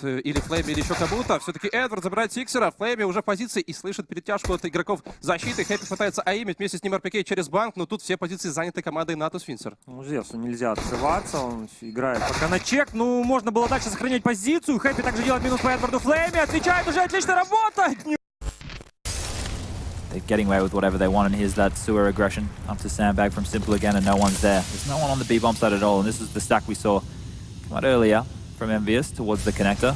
Или Флейми, или еще кому-то. Все-таки Эдвард забирает Сиксера. Флейми уже в позиции и слышит перетяжку от игроков защиты. Хэппи пытается аимить вместе с ним РПК через банк, но тут все позиции заняты командой НАТО Свинцер. Ну, Зевсу нельзя открываться, он играет пока на чек. Ну, можно было дальше сохранять позицию. Хэппи также делает минус по Эдварду. Флейми отвечает уже, отличная работа! They're getting away with whatever they want, and here's that sewer aggression up to Sandbag from Simple again, and no one's there. There's no one on the B-bomb side at all, and this is the stack we saw come out earlier from EnVyUs towards the connector.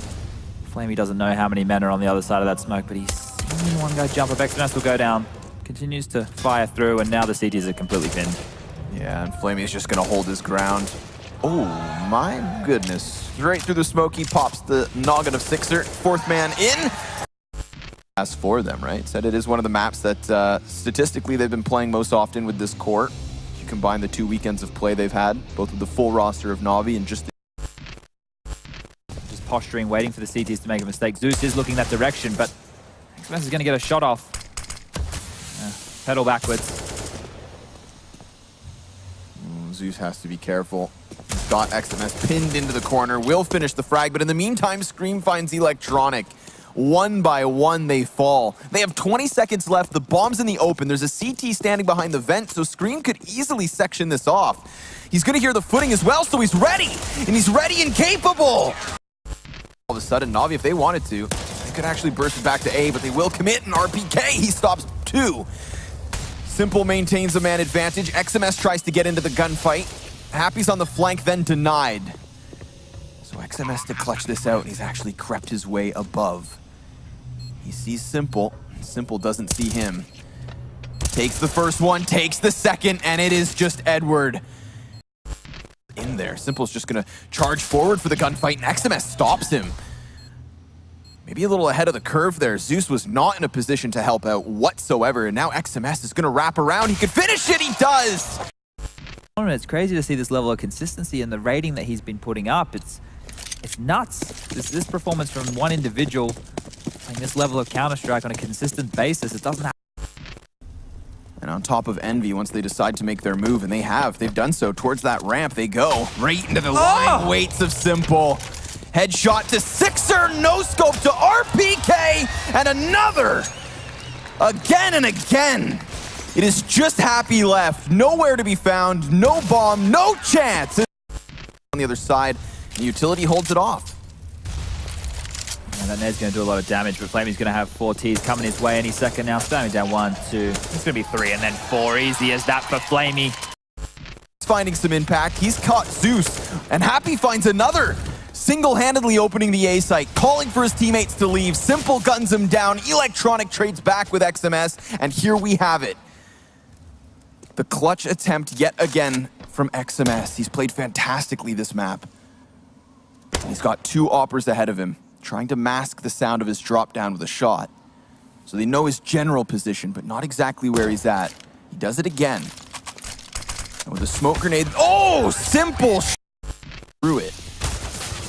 Flamey doesn't know how many men are on the other side of that smoke, but he's seen one guy jump up. XMS will go down, continues to fire through, and now the CTs are completely pinned. Yeah, and Flamey is just going to hold his ground. Oh my goodness. Right through the smoke, he pops the noggin of Sixer. Fourth man in. As for them, right? Said it is one of the maps that statistically they've been playing most often with this court. You combine the 2 weekends of play they've had, both with the full roster of NaVi and just Posturing, waiting for the CTs to make a mistake. Zeus is looking that direction, but XMS is going to get a shot off. Pedal backwards. Zeus has to be careful. He's got XMS pinned into the corner, will finish the frag, but in the meantime, Scream finds Electronic. One by one, they fall. They have 20 seconds left. The bomb's in the open. There's a CT standing behind the vent, so Scream could easily section this off. He's going to hear the footing as well, so he's ready. And he's ready and capable. All of a sudden, NaVi, if they wanted to, they could actually burst it back to A, but they will commit an RPK. He stops 2. Simple maintains a man advantage. XMS tries to get into the gunfight. Happy's on the flank, then denied. So XMS to clutch this out, and he's actually crept his way above. He sees Simple. Simple doesn't see him. Takes the first one, takes the second, and it is just Edward. In there. Simple's just gonna charge forward for the gunfight, and XMS stops him. Maybe a little ahead of the curve there. Zeus was not in a position to help out whatsoever, and now XMS is gonna wrap around. He could finish it, he does! It's crazy to see this level of consistency and the rating that he's been putting up. It's nuts. This performance from one individual playing this level of Counter-Strike on a consistent basis, it doesn't happen. And on top of Envy, once they decide to make their move, and they've done so, towards that ramp they go. Right into the lying weights of Simple. Headshot to Sixer, no scope to RPK, and another! Again and again! It is just Happy left, nowhere to be found, no bomb, no chance! On the other side, the utility holds it off. And that Ned's going to do a lot of damage, but Flamey's going to have 4 Ts coming his way any second now. Spamming down 1, 2. It's going to be 3 and then 4. Easy as that for Flamey. He's finding some impact. He's caught Zeus, and Happy finds another. Single-handedly opening the A site, calling for his teammates to leave. Simple guns him down. Electronic trades back with XMS, and here we have it. The clutch attempt yet again from XMS. He's played fantastically this map. He's got 2 oppers ahead of him, trying to mask the sound of his drop down with a shot. So they know his general position, but not exactly where he's at. He does it again. And with a smoke grenade, oh, Simple through it.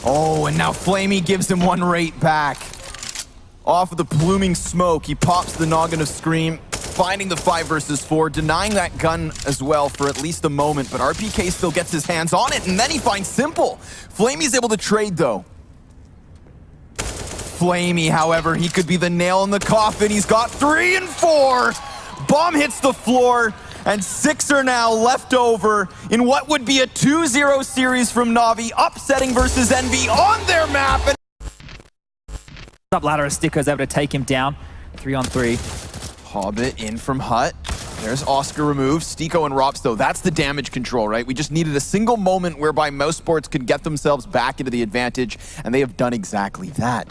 Oh, and now Flamey gives him one right back. Off of the pluming smoke, he pops the noggin of Scream, finding the 5 versus 4, denying that gun as well for at least a moment, but RPK still gets his hands on it, and then he finds Simple. Flamey's able to trade, though. Flamey, however, he could be the nail in the coffin. He's got 3 and 4. Bomb hits the floor, and 6 are now left over in what would be a 2-0 series from NaVi, upsetting versus Envy on their map. Up ladder as Sticker's able to take him down. 3 on 3. Hobbit in from Hut. There's Oscar removed. Stiko and Rops, though, that's the damage control, right? We just needed a single moment whereby Mousesports could get themselves back into the advantage, and they have done exactly that.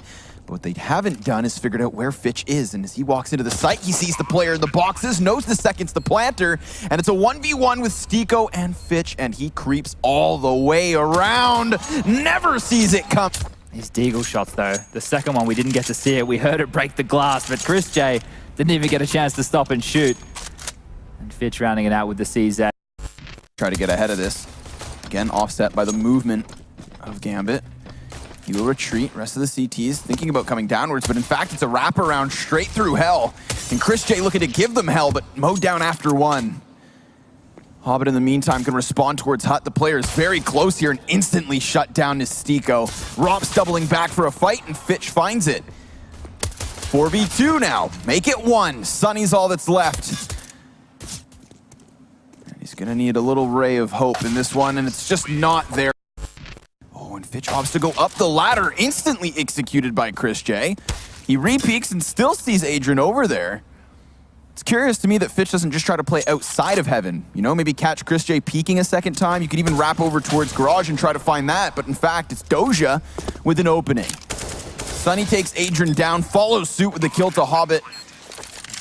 But what they haven't done is figured out where Fitch is, and as he walks into the site, he sees the player in the boxes, knows the second's the planter, and it's a 1v1 with Stiko and Fitch, and he creeps all the way around. Never sees it come. His deagle shots, though. The second one, we didn't get to see it. We heard it break the glass, but Chris J didn't even get a chance to stop and shoot. And Fitch rounding it out with the CZ. Try to get ahead of this. Again, offset by the movement of Gambit. He will retreat. Rest of the CTs thinking about coming downwards, but in fact, it's a wraparound straight through hell. And Chris J looking to give them hell, but mowed down after 1. Hobbit in the meantime can respond towards Hut. The player is very close here and instantly shut down Nistico. Rops doubling back for a fight and Fitch finds it. 4v2 now. Make it 1. Sunny's all that's left. And he's gonna need a little ray of hope in this one, and it's just not there. Oh, and Fitch opts to go up the ladder, instantly executed by Chris J. He re-peeks and still sees Adrian over there. It's curious to me that Fitch doesn't just try to play outside of Heaven. You know, maybe catch Chris J peeking a second time. You could even wrap over towards Garage and try to find that. But in fact, it's Doja with an opening. Sunny takes Adrian down, follows suit with the kill to Hobbit.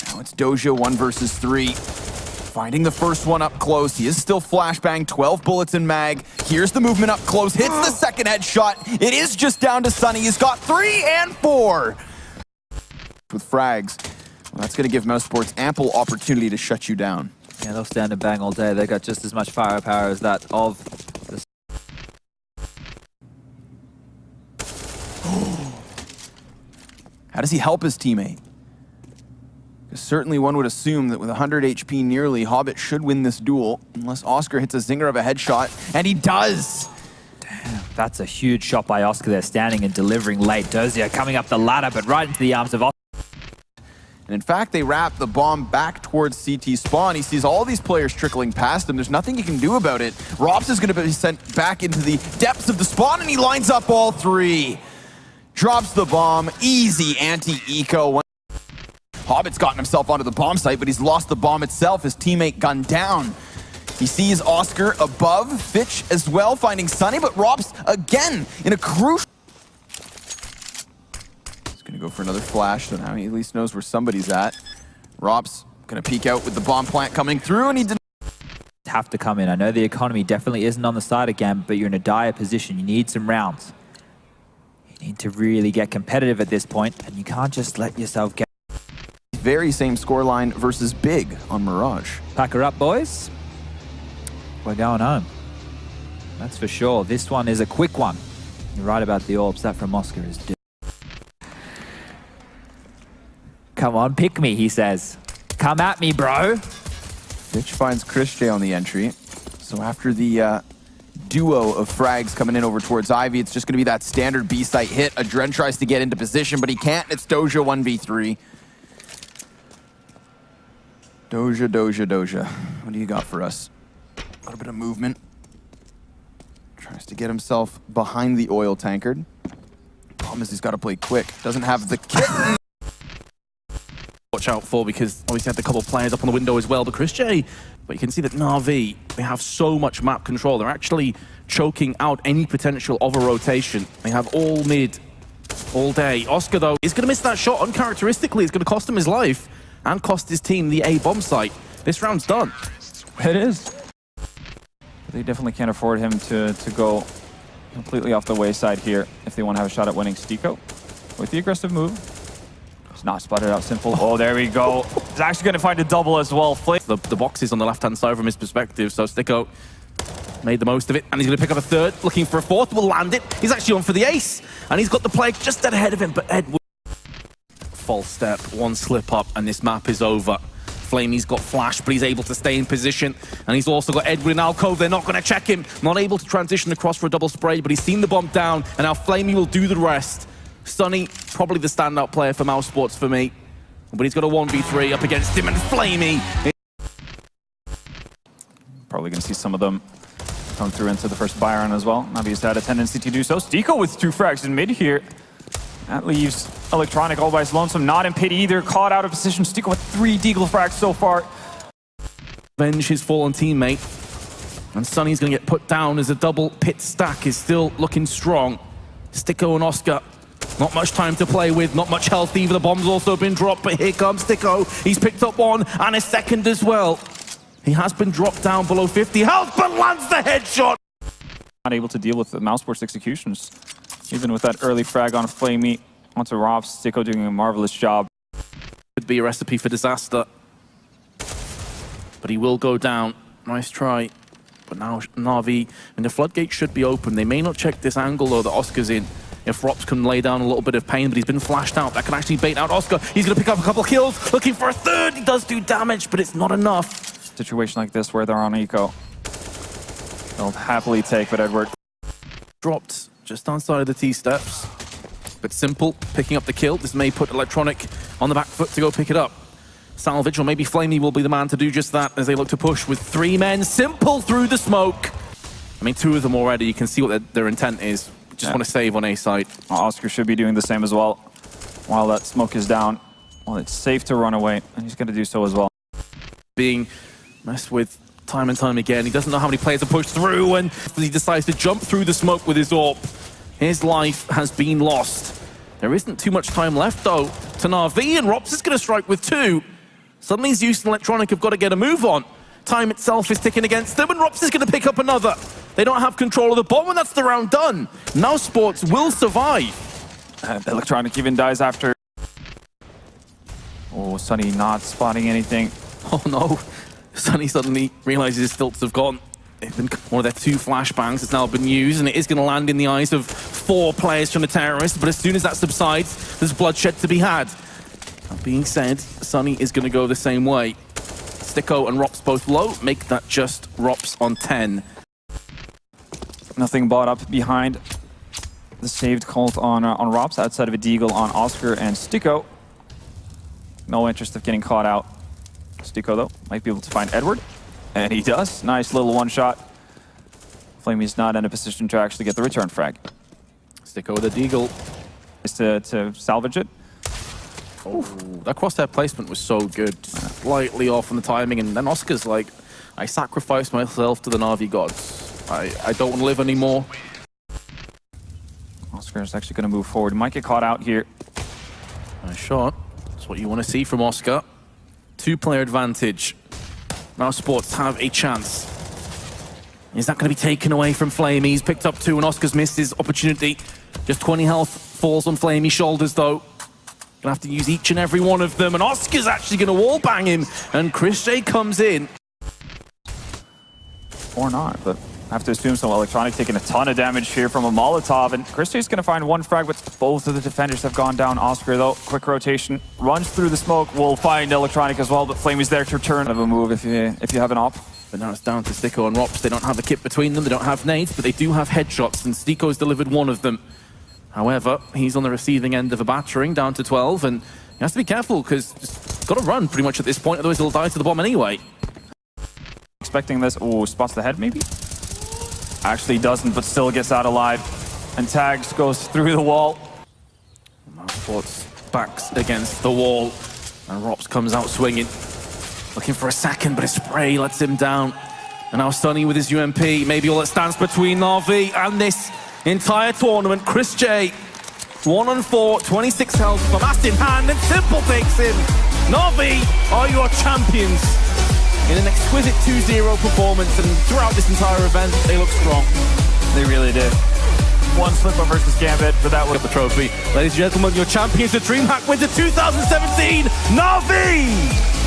Now it's Doja 1 versus 3. Finding the first one up close. He is still flashbang, 12 bullets in mag. Here's the movement up close, hits the second headshot. It is just down to Sunny. He's got 3 and 4. With frags. Well, that's going to give Mousesports ample opportunity to shut you down. Yeah, they'll stand and bang all day. They got just as much firepower as that of the... How does he help his teammate? Because certainly one would assume that with 100 HP nearly, Hobbit should win this duel, unless Oscar hits a zinger of a headshot, and he does! Damn, that's a huge shot by Oscar there, standing and delivering late. Dozier coming up the ladder, but right into the arms of Oscar. And in fact, they wrap the bomb back towards CT spawn. He sees all these players trickling past him. There's nothing he can do about it. Rops is going to be sent back into the depths of the spawn, and he lines up all 3. Drops the bomb. Easy anti-eco. Hobbit's gotten himself onto the bomb site, but he's lost the bomb itself. His teammate gunned down. He sees Oscar above, Fitch as well, finding Sunny, but Rops again in a crucial... Gonna go for another flash, so now he at least knows where somebody's at. Rops gonna peek out with the bomb plant coming through, and he didn't have to come in. I know the economy definitely isn't on the side again, but you're in a dire position. You need some rounds. You need to really get competitive at this point, and you can't just let yourself get... Very same scoreline versus Big on Mirage. Pack her up, boys. We're going home. That's for sure. This one is a quick one. You're right about the orbs. That from Oscar is due. Come on, pick me, he says. Come at me, bro. Fitch finds Chris J on the entry. So after the duo of frags coming in over towards Ivy, it's just going to be that standard B-site hit. Adren tries to get into position, but he can't. It's Doja 1v3. Doja. What do you got for us? A little bit of movement. Tries to get himself behind the oil tankard. Problem is he's got to play quick. Doesn't have the kit. Watch out for, because obviously had a couple of players up on the window as well, but Chris J. But you can see that NaVi, they have so much map control. They're actually choking out any potential of a rotation. They have all mid all day. Oscar, though, is going to miss that shot uncharacteristically. It's going to cost him his life and cost his team the A bomb site. This round's done. It is. They definitely can't afford him to go completely off the wayside here if they want to have a shot at winning Stico. With the aggressive move. It's not spotted out simple. Oh, there we go. He's actually going to find a double as well. The box is on the left-hand side from his perspective, so Stico made the most of it, and he's going to pick up a third, looking for a fourth, will land it. He's actually on for the ace, and he's got the play just dead ahead of him, but Edward... False step, one slip up, and this map is over. Flamey's got flash, but he's able to stay in position, and he's also got Edward in alcove. They're not going to check him. Not able to transition across for a double spray, but he's seen the bomb down, and now Flamey will do the rest. Sunny, probably the standout player for Mousesports for me. But he's got a 1v3 up against him, and Flamey. Probably going to see some of them come through into the first Byron as well. NaVi's had a tendency to do so. Stico with 2 frags in mid here. That leaves Electronic all by his lonesome. Not in pit either. Caught out of position. Stico with 3 deagle frags so far. Avenge his fallen teammate. And Sunny's going to get put down as a double pit stack is still looking strong. Stico and Oscar. Not much time to play with, not much health either. The bomb's also been dropped, but here comes Stico. He's picked up one and a second as well. He has been dropped down below 50 health, but lands the headshot. Not able to deal with the Mousesports executions. Even with that early frag on Flamey onto Rob, Stico doing a marvelous job. Could be a recipe for disaster. But he will go down. Nice try. But now NaVi, and the floodgate should be open. They may not check this angle though that Oscar's in. If Rops can lay down a little bit of pain, but he's been flashed out. That can actually bait out Oscar. He's going to pick up a couple kills, looking for a third. He does do damage, but it's not enough. Situation like this where they're on eco, they'll happily take, but Edward Dropped just outside of the T-steps. But Simple picking up the kill. This may put Electronic on the back foot to go pick it up. Salvage, or maybe Flamey will be the man to do just that as they look to push with 3 men. Simple through the smoke. I mean, 2 of them already. You can see what their intent is. Just want to save on A side. Oscar should be doing the same as well. While that smoke is down, well, it's safe to run away, and he's going to do so as well. Being messed with time and time again. He doesn't know how many players are pushed through, and he decides to jump through the smoke with his AWP. His life has been lost. There isn't too much time left, though, to NaVi, and Rops is going to strike with 2. Suddenly, Zeus and Electronic have got to get a move on. Time itself is ticking against them, and Rops is going to pick up another. They don't have control of the bomb, and that's the round done. Mousesports will survive. And Electronic even dies after. Oh, Sunny not spotting anything. Oh no, Sunny suddenly realizes his stilts have gone. One of their 2 flashbangs has now been used, and it is going to land in the eyes of 4 players from the terrorists, but as soon as that subsides, there's bloodshed to be had. That being said, Sunny is going to go the same way. Sticko and Rops both low, make that just Rops on 10. Nothing bought up behind the saved Colt on Rops, outside of a deagle on Oscar and Sticko. No interest of getting caught out. Sticko, though, might be able to find Edward. And he does. Nice little one-shot. Flamey's not in a position to actually get the return frag. Sticko with a deagle. Is to salvage it. Oh, that crosshair placement was so good. Slightly off on the timing, and then Oscar's like, I sacrificed myself to the NaVi gods. I don't want to live anymore. Oscar is actually going to move forward. He might get caught out here. Nice shot. That's what you want to see from Oscar. 2-player advantage. Mousesports have a chance. Is that going to be taken away from Flamey? He's picked up 2 and Oscar's missed his opportunity. Just 20 health falls on Flamey's shoulders though. Gonna have to use each and every one of them, and Oscar's actually gonna wallbang him, and Chris J comes in. Or not, but I have to assume so. Electronic taking a ton of damage here from a Molotov, and Chris J's gonna find 1 frag, but both of the defenders have gone down. Oscar, though, quick rotation, runs through the smoke, will find Electronic as well, but Flamey's there to return of a move if you have an op. But now it's down to Sticko and Rops. They don't have a kit between them, they don't have nades, but they do have headshots, and Sticko's delivered 1 of them. However, he's on the receiving end of a battering, down to 12, and he has to be careful, because he's got to run pretty much at this point, otherwise he'll die to the bomb anyway. Expecting this. Oh, spots the head maybe? Actually doesn't, but still gets out alive. And tags, goes through the wall. Mousesports backs against the wall, and Rops comes out swinging. Looking for a second, but his spray lets him down. And now Sunny with his UMP, maybe all that stands between NaVi and this entire tournament. Chris J, 1 on 4, 26 health, Famas in hand, and Simple takes him. NaVi are your champions. In an exquisite 2-0 performance, and throughout this entire event, they look strong. They really did. 1 slip-up versus Gambit, but that was the trophy. Ladies and gentlemen, your champions, the DreamHack winter 2017, NaVi!